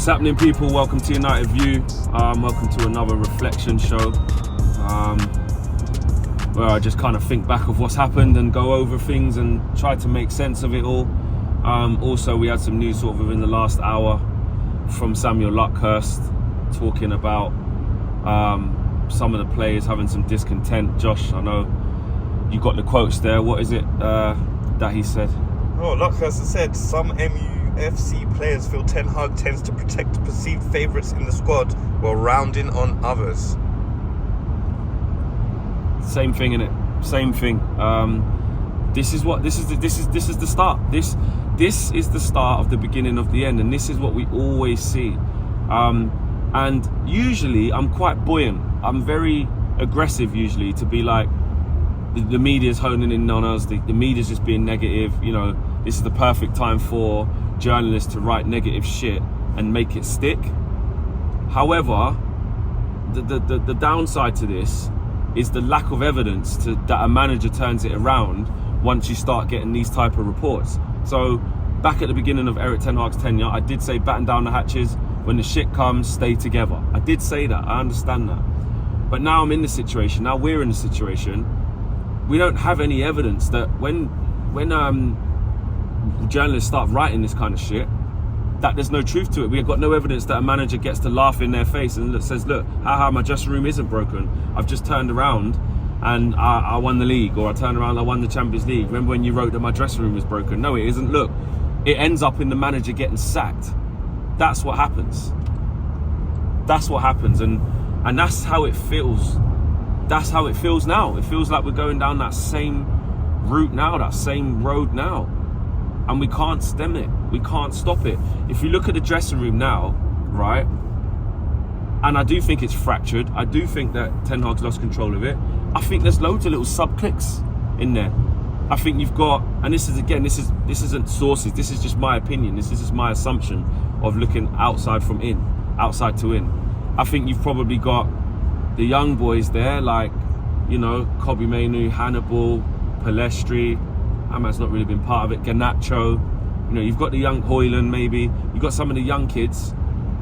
What's happening, people? Welcome to United View. Welcome to another reflection show where I just kind of think back of what's happened and go over things and try to make sense of it all. Also, we had some news sort of within the last hour from Samuel Luckhurst talking about some of the players having some discontent. Josh, I know you got the quotes there. What is it that he said? Oh, Luckhurst has said some MUFC players feel Ten Hag tends to protect perceived favourites in the squad while rounding on others. Same thing, innit? Same thing. This is the start. This is the start of the beginning of the end, and this is what we always see. And usually I'm quite buoyant. I'm very aggressive usually to be like, the media's honing in on us, the media's just being negative, you know, this is the perfect time for journalists to write negative shit and make it stick. However, the downside to this is the lack of evidence that a manager turns it around once you start getting these type of reports. So back at the beginning of Erik Ten Hag's tenure, I did say batten down the hatches. When the shit comes, stay together. I did say that, I understand that. But now I'm in the situation, now we're in the situation, we don't have any evidence that when journalists start writing this kind of shit, that there's no truth to it. We've got no evidence that a manager gets to laugh in their face and says, look, haha, my dressing room isn't broken. I've just turned around and I won the league, or I turned around and I won the Champions League. Remember when you wrote that my dressing room was broken? No, it isn't. Look, it ends up in the manager getting sacked. That's what happens. That's what happens, and that's how it feels. That's how it feels now. It feels like we're going down that same route now, that same road now. And we can't stem it. We can't stop it. If you look at the dressing room now, right, and I do think it's fractured. I do think that Ten Hag's lost control of it. I think there's loads of little sub-clicks in there. I think you've got, and this isn't sources, this is just my opinion, this is just my assumption of looking outside to in. I think you've probably got the young boys there, like, you know, Kobe Mainu, Hannibal, Palestri. Ahmad's not really been part of it. Garnacho, you know, you've got the young Hoyland, maybe. You've got some of the young kids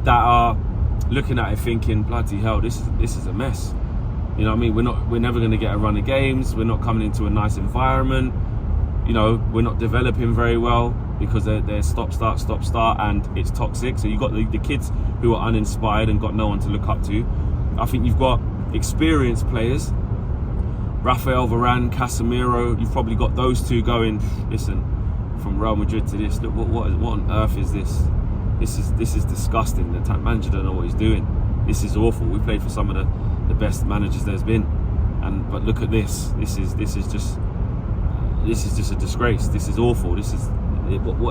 that are looking at it thinking, bloody hell, this is a mess. You know what I mean? We're never going to get a run of games. We're not coming into a nice environment. You know, we're not developing very well because they're stop start, and it's toxic. So you've got the kids who are uninspired and got no one to look up to. I think you've got experienced players, Rafael Varane, Casemiro. You've probably got those two going, listen, from Real Madrid to this. Look, what on earth is this? This is disgusting. The manager don't know what he's doing. This is awful. We played for some of the best managers there's been, but look at this. This is just a disgrace. This is awful. What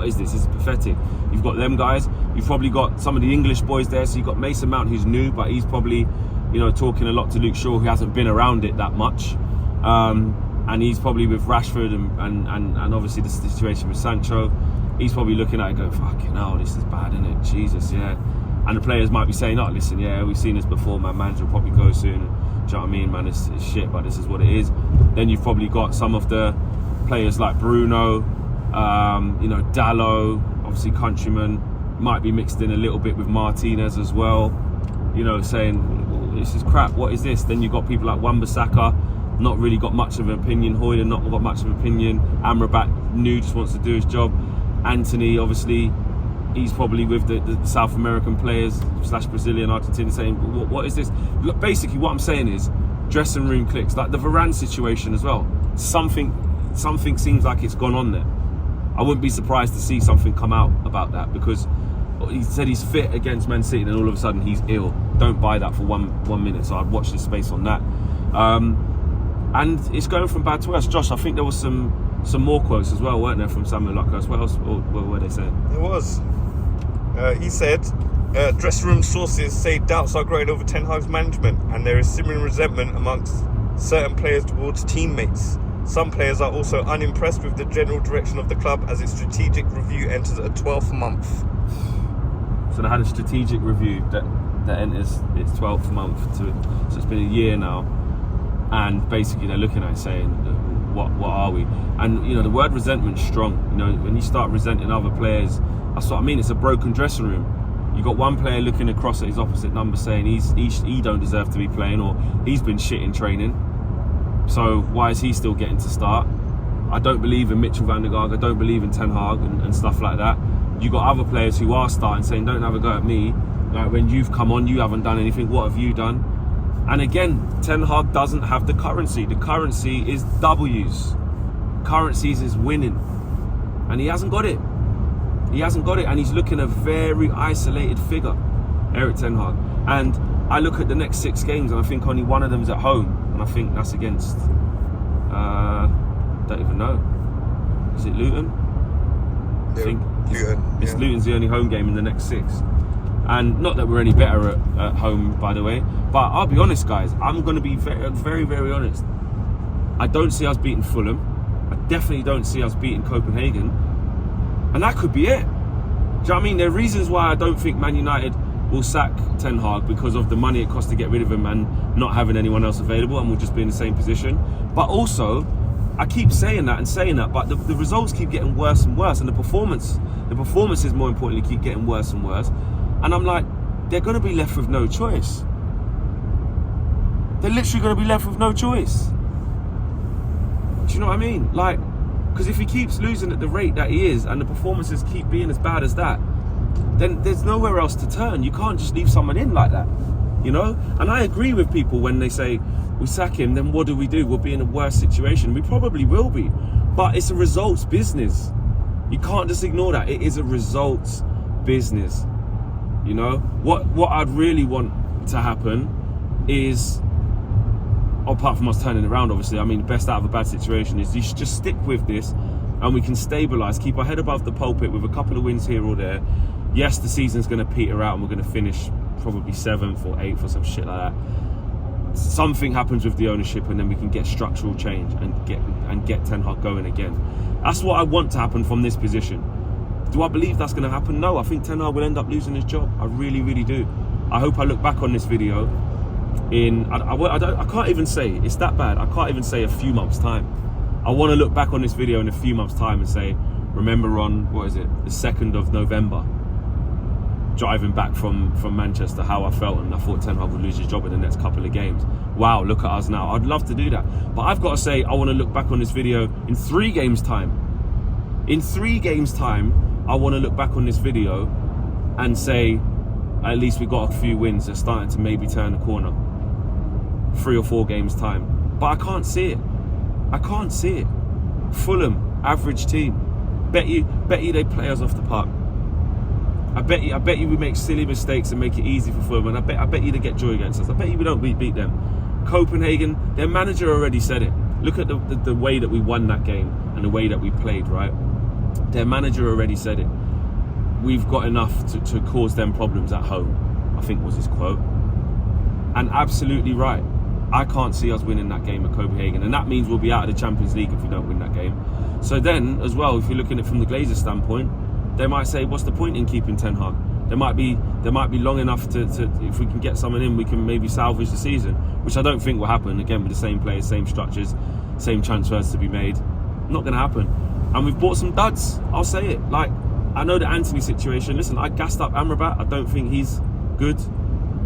is this? This is pathetic. You've got them guys. You've probably got some of the English boys there. So you've got Mason Mount, who's new, but he's probably, you know, talking a lot to Luke Shaw, who hasn't been around it that much. And he's probably with Rashford and obviously the situation with Sancho. He's probably looking at it going, fucking hell, this is bad, isn't it? Jesus, yeah. And the players might be saying, oh, listen, yeah, we've seen this before, man. Manager will probably go soon. Do you know what I mean, man? It's shit, but this is what it is. Then you've probably got some of the players like Bruno, you know, Dallo, obviously countryman, might be mixed in a little bit with Martinez as well, you know, saying, oh, this is crap, what is this? Then you've got people like Wan-Bissaka, not really got much of an opinion. Hoyland, not got much of an opinion. Amrabat, new, just wants to do his job. Anthony, obviously, he's probably with the South American players / Brazilian, Argentinian, saying, what is this? Look, basically, what I'm saying is, dressing room clicks, like the Varane situation as well. Something seems like it's gone on there. I wouldn't be surprised to see something come out about that, because he said he's fit against Man City, and then all of a sudden he's ill. Don't buy that for one minute. So I'd watch this space on that. And it's going from bad to worse. Josh, I think there was some more quotes as well, weren't there, from Samuel Luckhurst? What else? What were they saying? It was. He said, dressing room sources say doubts are growing over Ten Hag's management, and there is simmering resentment amongst certain players towards teammates. Some players are also unimpressed with the general direction of the club as its strategic review enters a 12th month. So they had a strategic review that enters its 12th month. So it's been a year now, and basically they're looking at it saying, what are we? And, you know, the word resentment's strong. You know, when you start resenting other players, that's what I mean. It's a broken dressing room. You got one player looking across at his opposite number saying he don't deserve to be playing, or he's been shit in training. So why is he still getting to start? I don't believe in Mitchell van der Gaag. I don't believe in Ten Hag and stuff like that. You got other players who are starting saying, don't have a go at me. Like, when you've come on, you haven't done anything. What have you done? And again, Ten Hag doesn't have the currency. The currency is W's. Currencies is winning. And he hasn't got it. He hasn't got it. And he's looking a very isolated figure, Erik Ten Hag. And I look at the next 6 games and I think only one of them is at home. And I think that's against, don't even know. Is it Luton? I think it's Luton's the only home game in the next 6. And not that we're any better at home, by the way, but I'll be honest, guys, I'm going to be very, very, very honest. I don't see us beating Fulham. I definitely don't see us beating Copenhagen. And that could be it. Do you know what I mean? There are reasons why I don't think Man United will sack Ten Hag, because of the money it costs to get rid of him and not having anyone else available, and we'll just be in the same position. But also, I keep saying that, but the results keep getting worse and worse, and the performances, more importantly, keep getting worse and worse. And I'm like, they're going to be left with no choice. They're literally going to be left with no choice. Do you know what I mean? Like, because if he keeps losing at the rate that he is, and the performances keep being as bad as that, then there's nowhere else to turn. You can't just leave someone in like that, you know? And I agree with people when they say, we sack him, then what do? We'll be in a worse situation. We probably will be. But it's a results business. You can't just ignore that. It is a results business. You know? What I'd really want to happen is, apart from us turning around, obviously, I mean, the best out of a bad situation is you should just stick with this and we can stabilise, keep our head above the pulpit with a couple of wins here or there. Yes, the season's going to peter out and we're going to finish probably 7th or 8th or some shit like that. Something happens with the ownership and then we can get structural change and get Ten Hag going again. That's what I want to happen from this position. Do I believe that's going to happen? No, I think Ten Hag will end up losing his job. I really, really do. I hope I look back on this video in, I can't even say, it's that bad, I can't even say a few months' time. I want to look back on this video in a few months' time and say, remember on, what is it, the 2nd of November, driving back from Manchester, how I felt, and I thought Ten Hag would lose his job in the next couple of games. Wow, look at us now. I'd love to do that. But I've got to say, I want to look back on this video in 3 games' time. In 3 games' time, I want to look back on this video and say, at least we got a few wins. They're starting to maybe turn the corner. 3 or 4 games' time. But I can't see it. I can't see it. Fulham, average team. Bet you they play us off the park. I bet you we make silly mistakes and make it easy for Fulham, and I bet you they get joy against us. I bet you we don't beat them. Copenhagen, their manager already said it. Look at the way that we won that game and the way that we played, right? Their manager already said it. We've got enough to cause them problems at home, I think was his quote. And absolutely right. I can't see us winning that game at Copenhagen, and that means we'll be out of the Champions League if we don't win that game. So then, as well, if you're looking at it from the Glazers standpoint, they might say, what's the point in keeping Ten Hag? There might be long enough to if we can get someone in, we can maybe salvage the season, which I don't think will happen. Again, with the same players, same structures, same transfers to be made. Not going to happen. And we've bought some duds. I'll say it. Like, I know the Anthony situation. Listen, I gassed up Amrabat. I don't think he's good.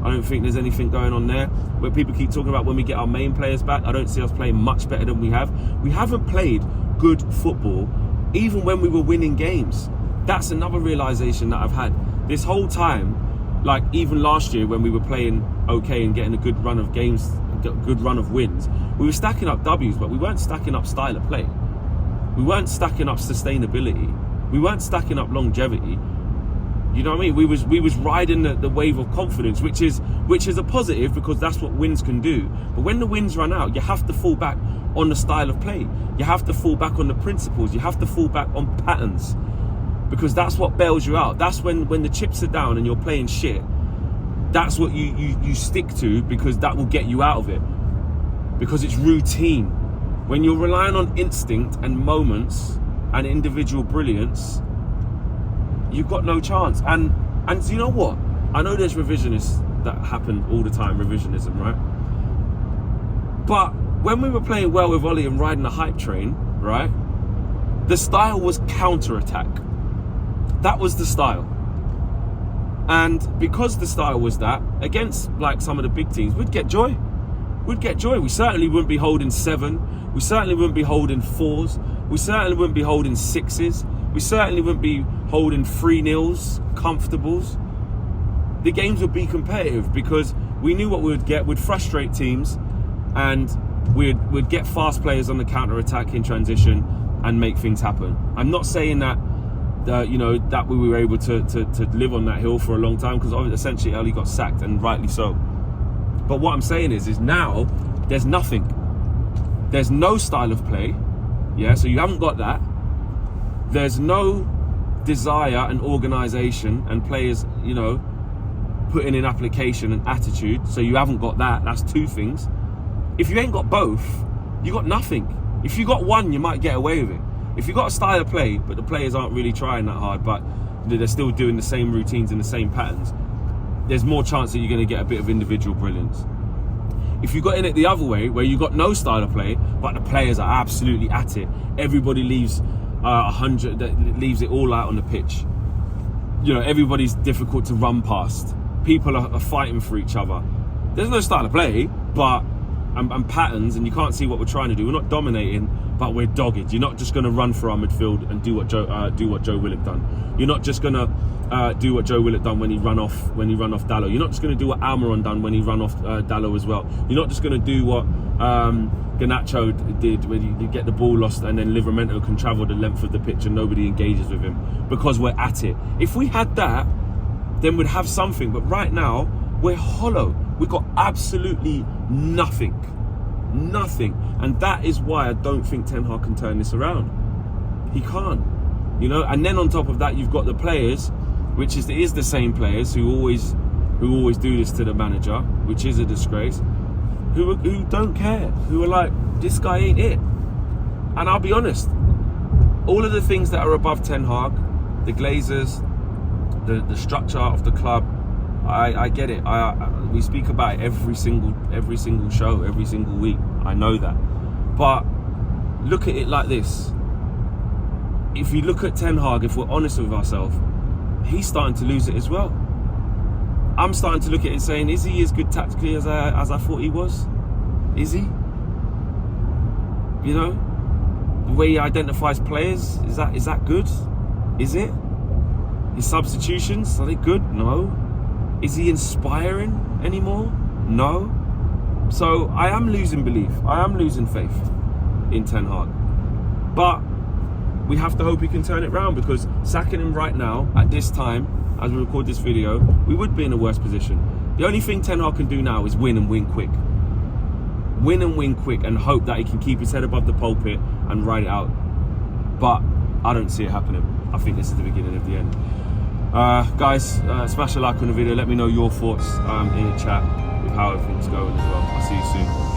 I don't think there's anything going on there. Where people keep talking about when we get our main players back, I don't see us playing much better than we have. We haven't played good football, even when we were winning games. That's another realisation that I've had this whole time. Like, even last year when we were playing okay and getting a good run of games, a good run of wins, we were stacking up W's, but we weren't stacking up style of play. We weren't stacking up sustainability. We weren't stacking up longevity. You know what I mean? We was riding the wave of confidence, which is a positive, because that's what wins can do. But when the wins run out, you have to fall back on the style of play. You have to fall back on the principles. You have to fall back on patterns. Because that's what bails you out. That's when the chips are down and you're playing shit, that's what you stick to, because that will get you out of it. Because it's routine. When you're relying on instinct and moments and individual brilliance, you've got no chance. And you know what? I know there's revisionists that happen all the time, revisionism, right? But when we were playing well with Ollie and riding the hype train, right, the style was counter-attack. That was the style. And because the style was that, against like some of the big teams, we'd get joy. We'd get joy. We certainly wouldn't be holding 7. We certainly wouldn't be holding 4s. We certainly wouldn't be holding 6s. We certainly wouldn't be holding 3-0s, comfortables. The games would be competitive because we knew what we would get. We'd frustrate teams, and we'd get fast players on the counter-attack in transition and make things happen. I'm not saying that that we were able to live on that hill for a long time, because essentially Ellie got sacked, and rightly so. But what I'm saying is now there's nothing. There's no style of play. Yeah, so you haven't got that. There's no desire and organisation and players, putting in application and attitude. So you haven't got that. That's 2 things. If you ain't got both, you got nothing. If you got one, you might get away with it. If you got a style of play, but the players aren't really trying that hard, but they're still doing the same routines and the same patterns, there's more chance that you're going to get a bit of individual brilliance. If you got in it the other way, where you got no style of play, but the players are absolutely at it, everybody leaves 100, leaves it all out on the pitch. Everybody's difficult to run past. People are fighting for each other. There's no style of play, but and patterns, and you can't see what we're trying to do. We're not dominating, but we're dogged. You're not just going to run for our midfield and do what Joe Willock done. You're not just going to do what Joe Willock done when he run off Dallo. You're not just going to do what Almiron done when he run off Dallo as well. You're not just going to do what Garnacho did when you get the ball lost and then Livramento can travel the length of the pitch and nobody engages with him, because we're at it. If we had that, then we'd have something. But right now, we're hollow. We've got absolutely nothing. Nothing. And that is why I don't think Ten Hag can turn this around. He can't. And then on top of that, you've got the players, which is the same players who always do this to the manager, which is a disgrace, who don't care, who are like, this guy ain't it. And I'll be honest, all of the things that are above Ten Hag, the Glazers, the structure of the club, I get it. We speak about it every single show, every single week. I know that. But look at it like this. If you look at Ten Hag, if we're honest with ourselves, he's starting to lose it as well. I'm starting to look at it and saying, is he as good tactically as I thought he was? Is he? The way he identifies players, is that good? Is it? His substitutions, are they good? No. Is he inspiring anymore? No. So I am losing belief. I am losing faith in Ten Hag. But we have to hope he can turn it round, because sacking him right now, at this time, as we record this video, we would be in a worse position. The only thing Ten Hag can do now is win and win quick. Win and win quick, and hope that he can keep his head above the pulpit and ride it out. But I don't see it happening. I think this is the beginning of the end. Guys, smash a like on the video. Let me know your thoughts in the chat with how everything's going as well. I'll see you soon.